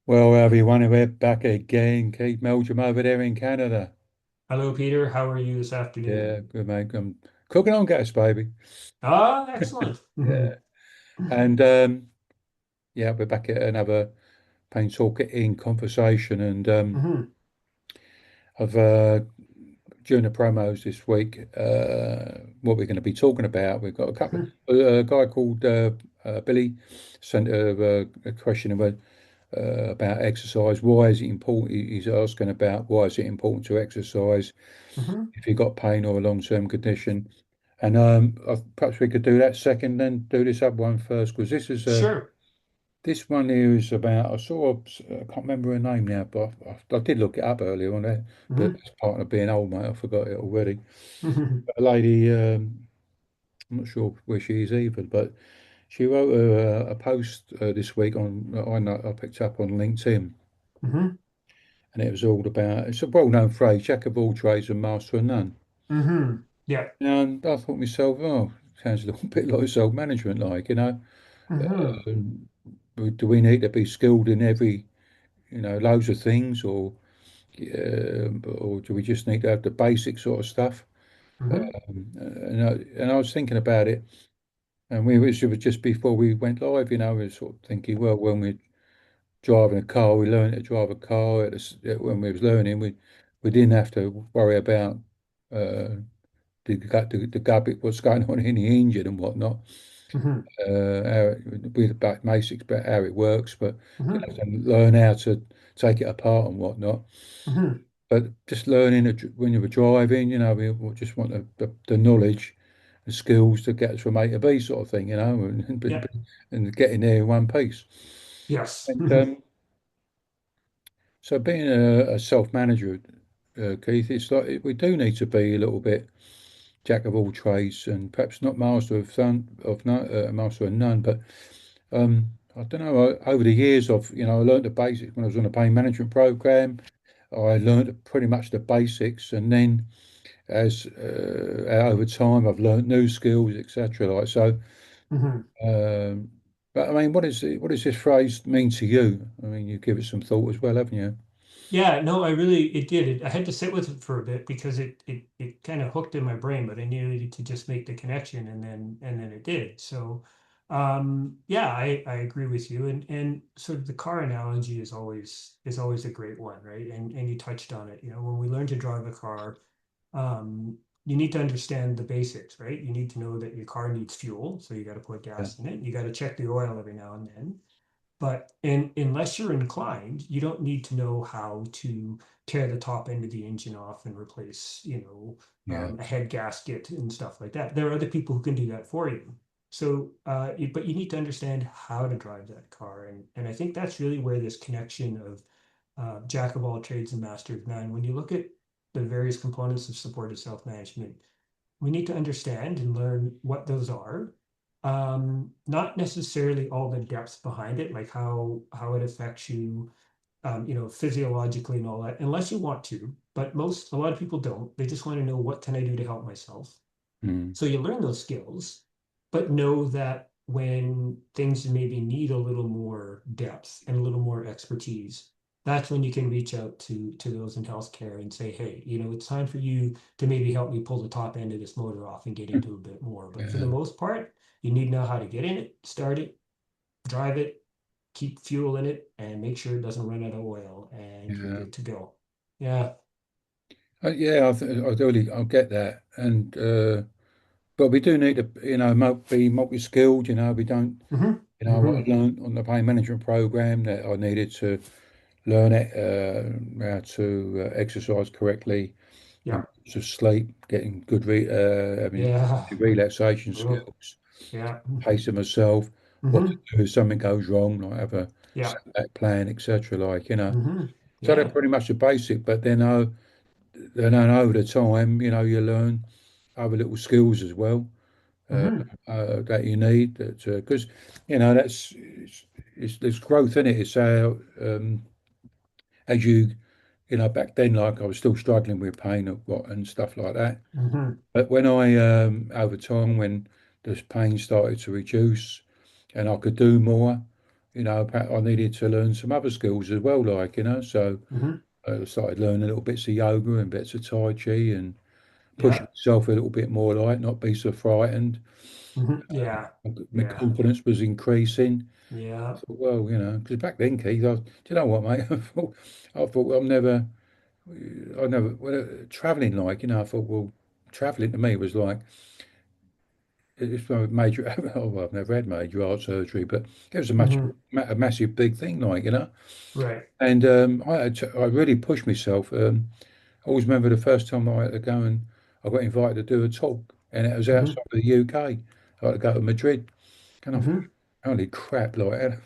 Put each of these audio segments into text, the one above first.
Well, everyone, we're back again. Keith Meldrum over there in Canada. Hello, Peter. How are you this afternoon? Yeah, good mate. I'm cooking on gas, baby. Ah, excellent. Yeah, and yeah, we're back at another pain talking conversation, and Hmm. I've during the promos this week, what we're going to be talking about. We've got a couple. Hmm. A guy called Billy sent a question about exercise. Why is it important? He's asking about why is it important to exercise Hmm. if you've got pain or a long-term condition. And perhaps we could do that second, then do this other one first, because Sure. this one here is about. I can't remember her name now, but I did look it up earlier on there. But Hmm. as part of being old, mate, I forgot it already. Hmm. A lady, I'm not sure where she is either, but she wrote a post this week on I picked up on LinkedIn, Hmm. and it was all about. It's a well-known phrase: "Jack of all trades and master of none." Hmm. Yeah. And I thought to myself, oh, sounds a little bit like self-management, like, Hmm. um, do we need to be skilled in every, loads of things, or do we just need to have the basic sort of stuff? Hmm. And I was thinking about it, and it was just before we went live, we were sort of thinking, well, when we're driving a car, we learned to drive a car. When we was learning, we didn't have to worry about uh, the gubbit, what's going on in the engine and whatnot. Hmm. With about basics about how it works, but you Hmm. have to learn how to take it apart and whatnot. Hmm. But just learning when you were driving, we just want the knowledge and skills to get us from A to B sort of thing, Yeah. and getting there in one piece. Yes. And Hmm. so being a self-manager, Keith, it's like we do need to be a little bit jack of all trades and perhaps not master of some of none, master of none, but I don't know. Over the years, I learned the basics when I was on a pain management program. I learned pretty much the basics, and then as over time, I've learned new skills, etc. Like so. Hmm. Um, but I mean, what does this phrase mean to you? I mean, you give it some thought as well, haven't you? Yeah, no, it did. I had to sit with it for a bit because it kind of hooked in my brain, but I needed to just make the connection and then it did. So yeah, I agree with you. And sort of the car analogy is always a great one, right? And you touched on it. When we learn to drive a car, you need to understand the basics, right? You need to know that your car needs fuel, so you got to put Yeah, gas in it. You got to check the oil every now and then. But unless you're inclined, you don't need to know how to tear the top end of the engine off and replace, yeah, a head gasket and stuff like that. There are other people who can do that for you. So, but you need to understand how to drive that car, and I think that's really where this connection of jack of all trades and master of none. When you look at the various components of supported self-management, we need to understand and learn what those are. Not necessarily all the depth behind it, like how it affects you, physiologically and all that, unless you want to. But a lot of people don't. They just want to know, what can I do to help myself? mm, So you learn those skills, but know that when things maybe need a little more depth and a little more expertise, that's when you can reach out to those in healthcare and say, hey, it's time for you to maybe help me pull the top end of this motor off and get into a bit more. But for the yeah, most part, you need to know how to get in it, start it, drive it, keep fuel in it, and make sure it doesn't run out of oil, and you're yeah. good to go. Yeah. Yeah, I get that, and but we do need to, be multi-skilled. We don't. Hmm. What I Hmm. learned on the pain management program that I needed to learn it, how to exercise correctly, Yeah. to sleep, getting having Yeah. relaxation Oh, skills, yeah. pacing myself, what to Hmm. do if something goes wrong, like have a Yeah. setback plan, etc. Hmm. So they're Yeah. pretty much the basic, but then over the time, you learn other little skills as well uh, Hmm. that you need because there's growth in it. It's how as back then, like I was still struggling with pain and stuff like that. Hmm. But when I over time, when the pain started to reduce and I could do more, I needed to learn some other skills as well, so Hmm. I started learning little bits of yoga and bits of Tai Chi and pushing Yeah. myself a little bit more, not be so frightened. Hmm. Yeah. My Yeah. confidence was increasing. I Yeah. thought, well, because back then, Keith, do you know what, mate? I thought I never, well, traveling, I thought, well, traveling to me was like, it's a major, oh, well, I've never had major heart surgery, but it was Hmm. a massive, big thing, Right. And I really pushed myself. I always remember the first time I had to go and I got invited to do a talk, and it was outside Hmm. of the UK. I had to go to Madrid, and I thought, Hmm. holy crap, what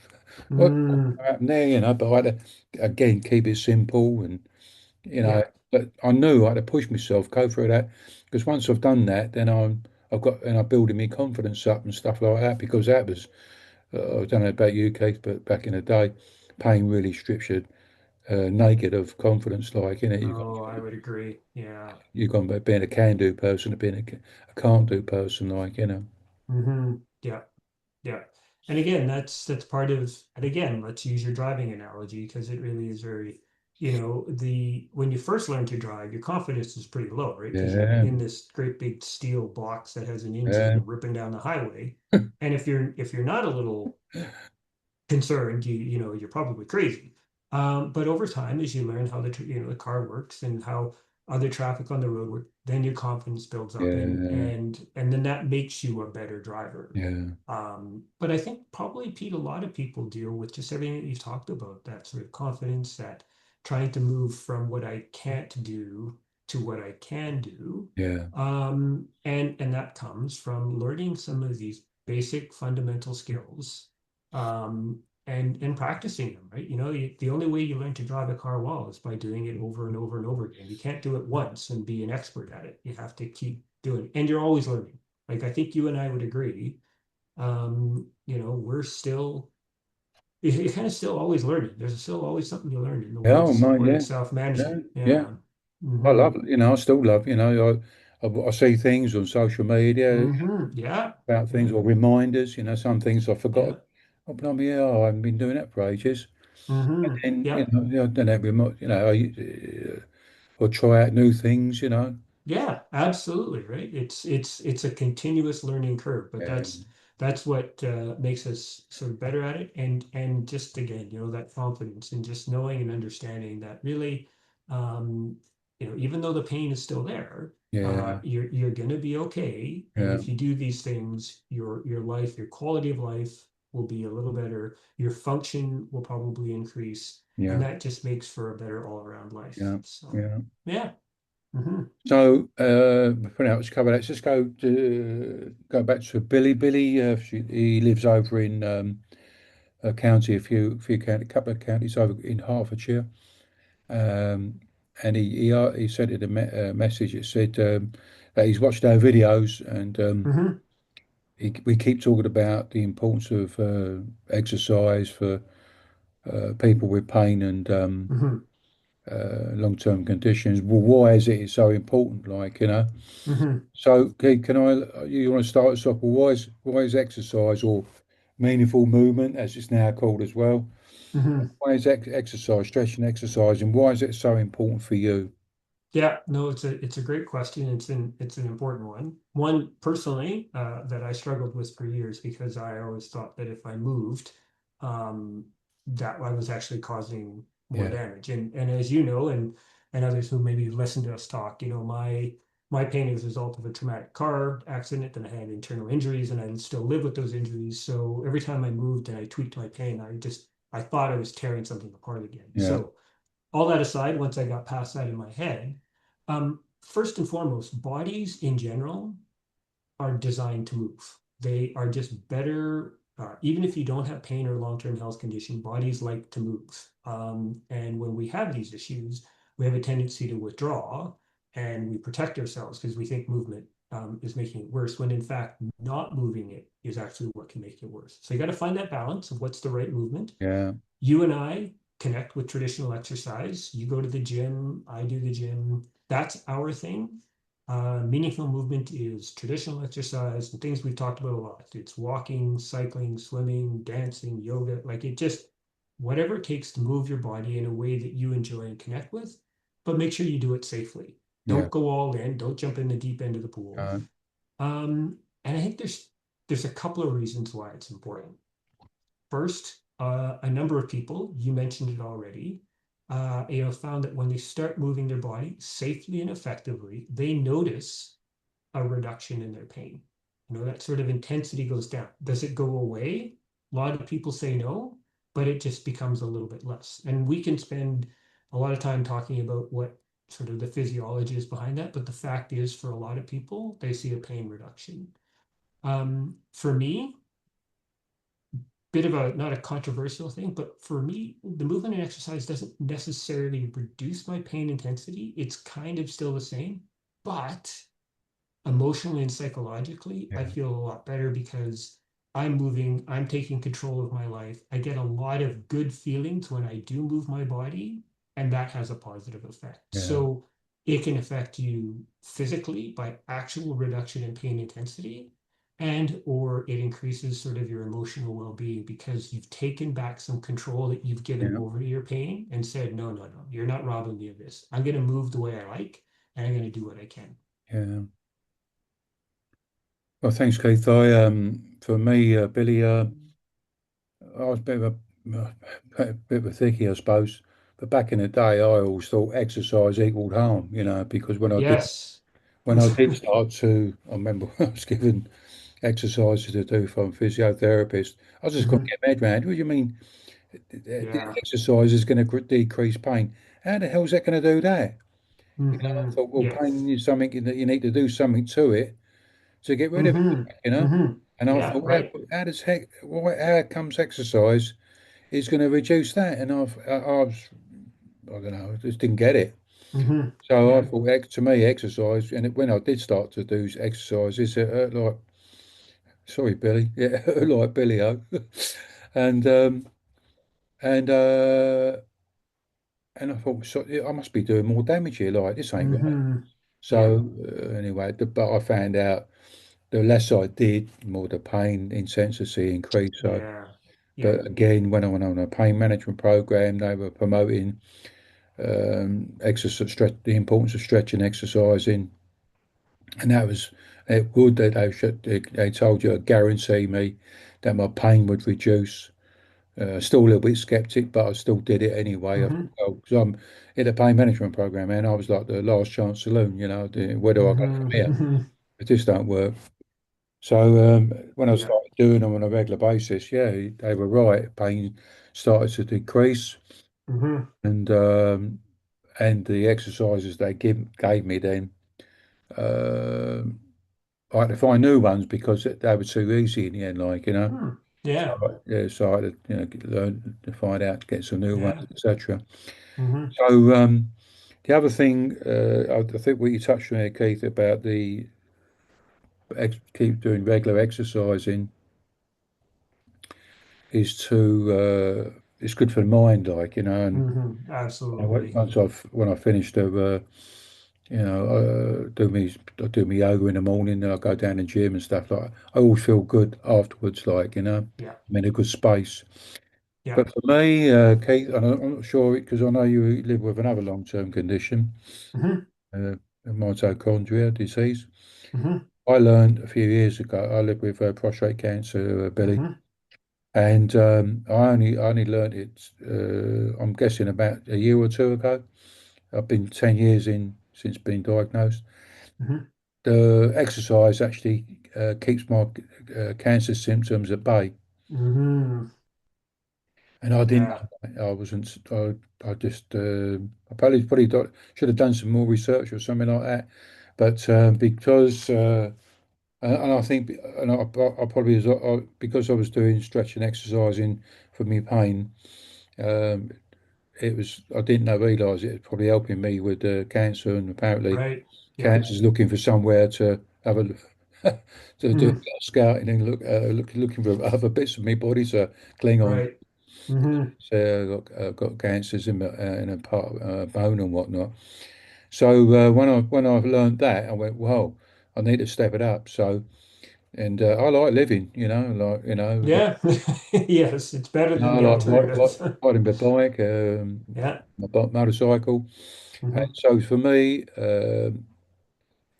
Mm. happened there, But I had to, again, keep it simple and, you know, Yeah. but I knew I had to push myself, go through that, because once I've done that, then I'm building my confidence up and stuff like that, because that was, I don't know about you, Keith, but back in the day, pain really strips you naked of confidence, Oh, I would agree. Yeah. you've gone from being a can-do person to being a can't-do person, Hmm. Yeah. Yeah. And again, that's part of, and again, let's use your driving analogy because it really is very, the when you first learn to drive, your confidence is pretty low, right? Because you're Yeah, in this great big steel box that has an yeah, engine ripping down the highway. And if you're not a little concerned, you're probably crazy. But over time, as you learn how the car works and how other traffic on the road work, then your confidence builds up, and yeah, and and then that makes you a better driver. yeah, But I think probably, Pete, a lot of people deal with just everything that you've talked about, that sort of confidence, that trying to move from what I can't do to what I can do. yeah. And that comes from learning some of these basic fundamental skills, and practicing them, right? The only way you learn to drive a car well is by doing it over and over and over again. You can't do it once and be an expert at it. You have to keep doing it, and you're always learning. Like, I think you and I would agree, we're still, you're kind of still always learning. There's still always something to learn in the Yeah, world oh, of mate, supporting yeah, self-management. yeah, yeah. Yeah. I Hmm. love, I still love, I see things on social media Hmm. Yeah. about things Yeah. or reminders, some things I forgot. Yeah. Oh, blimey, yeah, I haven't been doing that for ages. Hmm. And, Yeah. then that or try out new things, Yeah, absolutely, right. It's a continuous learning curve, but Yeah, that's what makes us sort of better at it, and just again, that confidence and just knowing and understanding that really, um, even though the pain is still there, yeah, you're gonna be okay, and yeah, if you do these things, your life, your quality of life will be a little better, your function will probably increase, and yeah, that just makes for a better all-around life. yeah, So, yeah. yeah. Hmm. So, for now, let's cover that. Let's just go back to Billy. Billy, he lives over in a county, a couple of counties over in Hertfordshire. Um, and he sent it a message. It said that he's watched our videos, and Hmm. we keep talking about the importance of exercise for people with pain and Hmm. long-term conditions. Well, why is it so important? Hmm. So, can I? You want to start us off? Well, why is exercise or meaningful movement, as it's now called as well? Hmm. Why is exercise, stretching exercise, and why is it so important for you? Yeah, no, it's a great question. It's an important one. One personally, that I struggled with for years because I always thought that if I moved, um, that I was actually causing more Yeah, damage. And as you know, and others who maybe listen to us talk, my pain is a result of a traumatic car accident, and I had internal injuries, and I still live with those injuries. So every time I moved and I tweaked my pain, I thought I was tearing something apart again. yeah, So all that aside, once I got past that in my head, first and foremost, bodies in general are designed to move. They are just better, even if you don't have pain or long-term health condition, bodies like to move. And when we have these issues, we have a tendency to withdraw and we protect ourselves because we think movement is making it worse, when in fact, not moving it is actually what can make it worse. So you got to find that balance of what's the right movement. yeah, You and I connect with traditional exercise. You go to the gym, I do the gym. That's our thing. Meaningful movement is traditional exercise and things we've talked about a lot. It's walking, cycling, swimming, dancing, yoga, like it just whatever it takes to move your body in a way that you enjoy and connect with, but make sure you do it safely. Yeah. Don't go all in, don't jump in the deep end of the pool. Uh, And I think there's a couple of reasons why it's important. First, a number of people, you mentioned it already, found that when they start moving their body safely and effectively, they notice a reduction in their pain. That sort of intensity goes down. Does it go away? A lot of people say no, but it just becomes a little bit less. And we can spend a lot of time talking about what sort of the physiology is behind that. But the fact is, for a lot of people, they see a pain reduction. For me, bit of a not a controversial thing, but for me, the movement and exercise doesn't necessarily reduce my pain intensity. It's kind of still the same, but emotionally and psychologically, I yeah. feel a lot better because I'm moving, I'm taking control of my life. I get a lot of good feelings when I do move my body, and that has a positive effect. Yeah. So it can affect you physically by actual reduction in pain intensity, and or it increases sort of your emotional well-being because you've taken back some control that you've given Yeah. over your pain and said, no, no, no, you're not robbing me of this. I'm going to move the way I like, and I'm going to do what I can. Yeah. Well, thanks, Keith. For me, Billy, I was a bit of a thickie, I suppose. But back in the day, I always thought exercise equaled harm, because Yes. when I did start to, I remember I was given exercises to do from a physiotherapist. I just couldn't Hmm. get my head around. What do you mean Yeah. exercise is going to decrease pain? How the hell is that going to do that? I Hmm. thought, well, Yeah. pain is something that you need to do something to it to get rid of Hmm. it. Hmm. And I Yeah. thought, Right. how does heck, how comes exercise is going to reduce that? And I was, I don't know, I just didn't get it. Hmm. So I Yeah. thought, to me, exercise, and when I did start to do exercises, it hurt like, sorry, Billy, yeah, it hurt like Billy O. And, um, and, uh, and I thought, so, yeah, I must be doing more damage here, like, this ain't right. Hmm. Yeah. So, anyway, but I found out the less I did, the more the pain intensity increased. So, Yeah. Yeah. but again, when I went on a pain management program, they were promoting exercise, the importance of stretching, exercising, and that was it. Would they told you, guarantee me that my pain would reduce. Still a little bit skeptic, but I still did it anyway. I Hmm. thought, well, because I'm in a pain management program, and I was like the last chance saloon. Where do I go from here? Hmm. It just don't work. So when I Yeah. started doing them on a regular basis, yeah, they were right. Pain started to decrease, Hmm. and the exercises they gave me then, um I had to find new ones because they were too easy in the end. Hmm. Yeah. Yeah, so I had to learn to find out, get some new ones, Yeah. etc. Hmm. So the other thing, I think what you touched on here, Keith, about the keep doing regular exercising is it's good for the mind, and Hmm. Absolutely. when I finish I do me yoga in the morning, then I go down the gym and stuff like that. I always feel good afterwards, Yeah. I'm in a good space. Yeah. But for me, Keith, and I'm not sure because I know you live with another long-term condition, Hmm. mitochondria disease. Hmm. I learned a few years ago, I live with prostate cancer, Billy, Hmm. and I only learned it, I'm guessing about a year or two ago. I've been 10 years in since being diagnosed. Hmm. The exercise actually keeps my cancer symptoms at bay. Hmm. And I didn't Yeah. know that. I wasn't, I just, I should have done some more research or something like that. But because, and I think, and I probably, because I was doing stretching exercising for my pain, um, I didn't know, realise it was probably helping me with cancer. And apparently, Right. Yeah. cancer's looking for somewhere to have a, to do a Hmm. bit of scouting and looking for other bits of my body to cling on. Right. Hmm. So I've got cancers in a part bone and whatnot. So when I learned that, I went, well, I need to step it up. So and I like living, like Yeah. Yes, it's better than I the like alternative. riding my bike, Yeah. my motorcycle. And Hmm. so for me,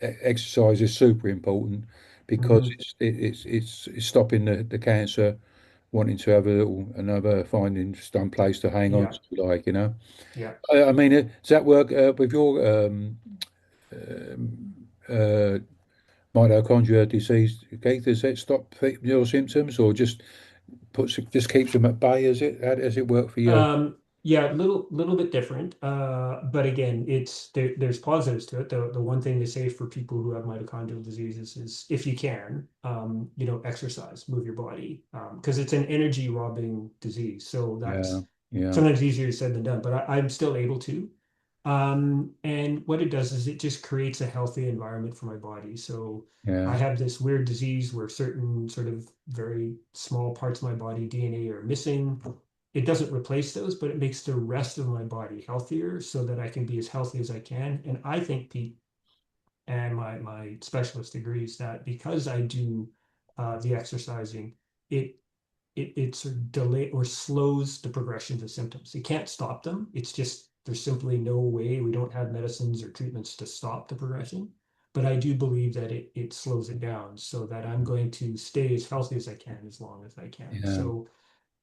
exercise is super important because Hmm. it's stopping the cancer, wanting to have a little another finding some place to hang on Yeah. to, like. Yeah. I mean, does that work with your um, uh, mitochondria disease, Keith? Does it stop your symptoms, or just keeps them at bay? Is it? How does it work for you? Yeah, little bit different. But again, there's positives to it. The one thing they say for people who have mitochondrial diseases is if you can, exercise, move your body, because it's an energy robbing disease. So Yeah, that's yeah, sometimes easier said than done, but I'm still able to. And what it does is it just creates a healthy environment for my body. So I yeah, have this weird disease where certain sort of very small parts of my body DNA are missing. It doesn't replace those, but it makes the rest of my body healthier so that I can be as healthy as I can. And I think, Pete, and my specialist agrees that because I do the exercising, it it sort of delay or slows the progression of symptoms. It can't stop them. It's just there's simply no way. We don't have medicines or treatments to stop the progression. But I do believe that it slows it down so that I'm going to stay as healthy as I can as long as I can. yeah. So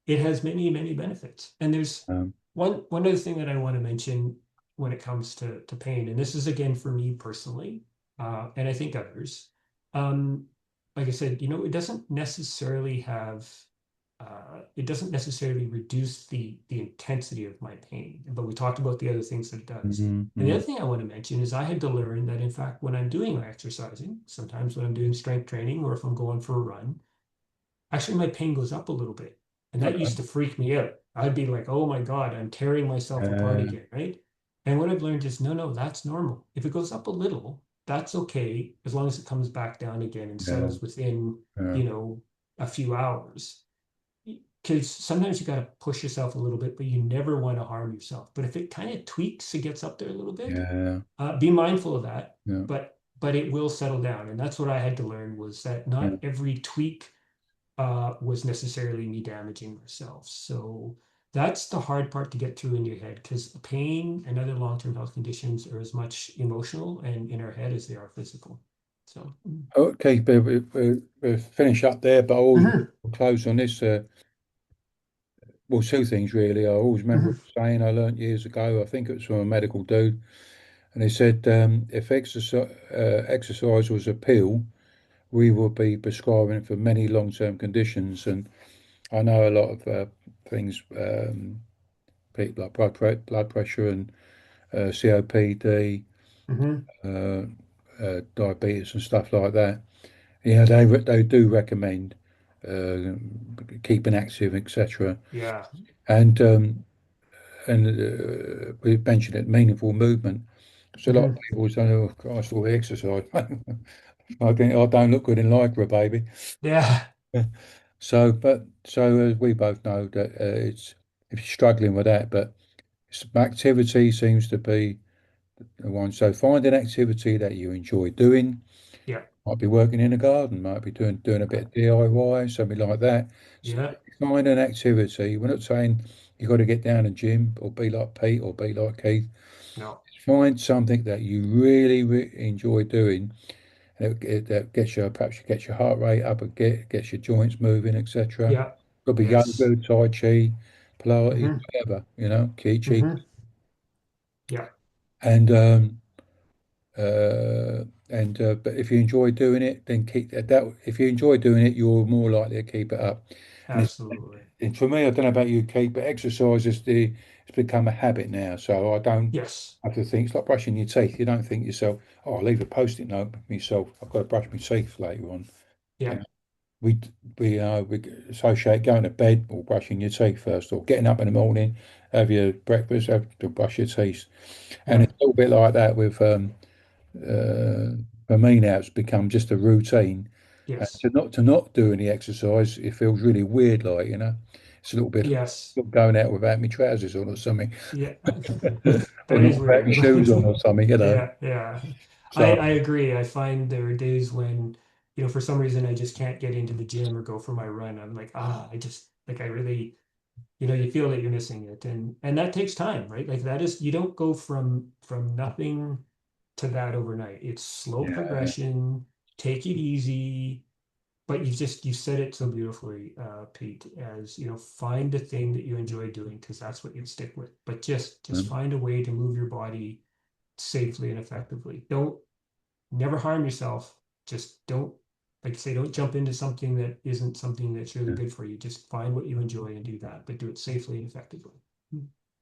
it has many benefits. And there's Um, one other thing that I want to mention when it comes to pain, and this is again for me personally, and I think others. Um, like I said, it doesn't necessarily have it doesn't necessarily reduce the intensity of my pain, but we talked about the other things that it does. mm, And the mm, other thing I want to mention is I had to learn that in fact, when I'm doing my exercising, sometimes when I'm doing strength training or if I'm going for a run, actually my pain goes up a little bit. And that okay. used to freak me out. I'd be like, oh my God, I'm tearing myself apart Uh, again, right? And what I've learned is no, that's normal. If it goes up a little, that's okay, as long as it comes back down again and yeah, settles within, yeah, a few hours. Because sometimes you got to push yourself a little bit, but you never want to harm yourself. But if it kind of tweaks, it gets up there a little bit, yeah, be mindful of that, yeah, but it will settle down. And that's what I had to learn was that yeah. not every tweak was necessarily me damaging myself. So that's the hard part to get through in your head because pain and other long-term health conditions are as much emotional and in our head as they are physical. So, Okay, but we'll finish up there, but mhm, we'll close on this. Well, two things really. I always remember mhm, a saying I learnt years ago. I think it was from a medical dude, and he said, if exercise was a pill, we would be prescribing it for many long-term conditions. And I know a lot of things, people like blood pressure and COPD, mhm. uh, diabetes, and stuff like that. Yeah, they do recommend uh, keeping active, etc. Yeah. And we mentioned it, meaningful movement. So a lot of Mhm. people say, "Oh, Christ, all the exercise." I think I don't look good in lycra, baby. Yeah. So we both know that it's if you're struggling with that, but activity seems to be the one. So find an activity that you enjoy doing. Yeah. Might be working in a garden, might be doing a bit of DIY, something like that. So Yeah. find an activity. We're not saying you've got to get down and gym or be like Pete or be like Keith. No. Find something that you really enjoy doing. That gets you, perhaps you gets your heart rate up and gets your joints moving, etc. Yeah. Could be Yes. yoga, Tai Chi, Pilates, Hmm. whatever, Chi. Hmm. Yeah. And but if you enjoy doing it, then keep that. If you enjoy doing it, you're more likely to keep it up. And Absolutely. and for me, I don't know about you, Keith, but exercise it's become a habit now. So I don't Yes. have to think. It's like brushing your teeth. You don't think to yourself, "Oh, I'll leave a post-it note for myself. I've got to brush my teeth later on." You Yeah. know, we we associate going to bed or brushing your teeth first, or getting up in the morning, have your breakfast, have to brush your teeth, and Yeah. it's a little bit like that with for me now, it's become just a routine. And Yes. to not do any exercise, it feels really weird, like. it's a little bit Yes. going out without my trousers on or something, Yeah. or That not is without my weird. shoes on or something, you know. Yeah, yeah. So I agree. I find there are days when, for some reason I just can't get into the gym or go for my run. I'm like, I just like I really, you feel that you're missing it. And that takes time, right? Like that is you don't go from nothing to that overnight. It's slow yeah, progression. Take it easy. But you said it so beautifully, Pete, as find a thing that you enjoy doing because that's what you'd stick with. But just mm, find a way to move your body safely and effectively. Don't never harm yourself. Just don't, like you say, don't jump into something that isn't something that's really yeah. good for you. Just find what you enjoy and do that, but do it safely and effectively.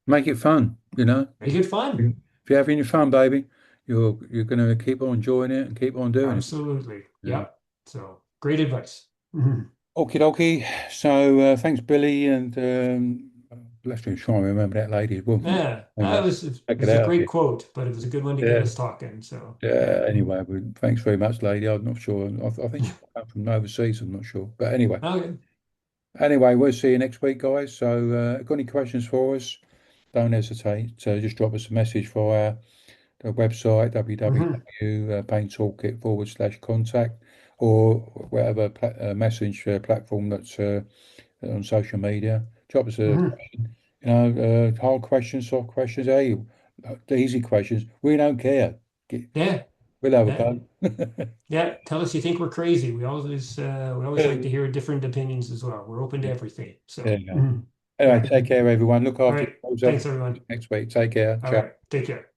Make it fun, you know. Make it fun. If you're having your fun, baby, you're going to keep on enjoying it and keep on doing it. Absolutely. Yeah. Yep. So great advice. Mhm. Okie dokie. So thanks, Billy, and let's try and remember that lady. Well, Yeah, anyway, it check it was a out great again. quote, but it was a good one to get Yeah. us talking. So yeah. Yeah. Anyway, well, thanks very much, lady. I'm not sure. I think she might come from overseas. I'm not sure. But anyway, Okay. we'll see you next week, guys. So, got any questions for us? Don't hesitate to just drop us a message via the website Hmm. www.painttoolkit/contact or whatever message platform that's on social media. Drop us a Hmm. question, hard questions, soft questions, hey, the easy questions. We don't care. Yeah. We'll have a Yeah. go. Yeah. Tell us you think we're crazy. We always like to hear different opinions as well. We're open to everything. There So you go. Anyway, yeah. take care, everyone. Look All after right. yourselves. Thanks, everyone. Next week. Take care. All Ciao. right. Take care.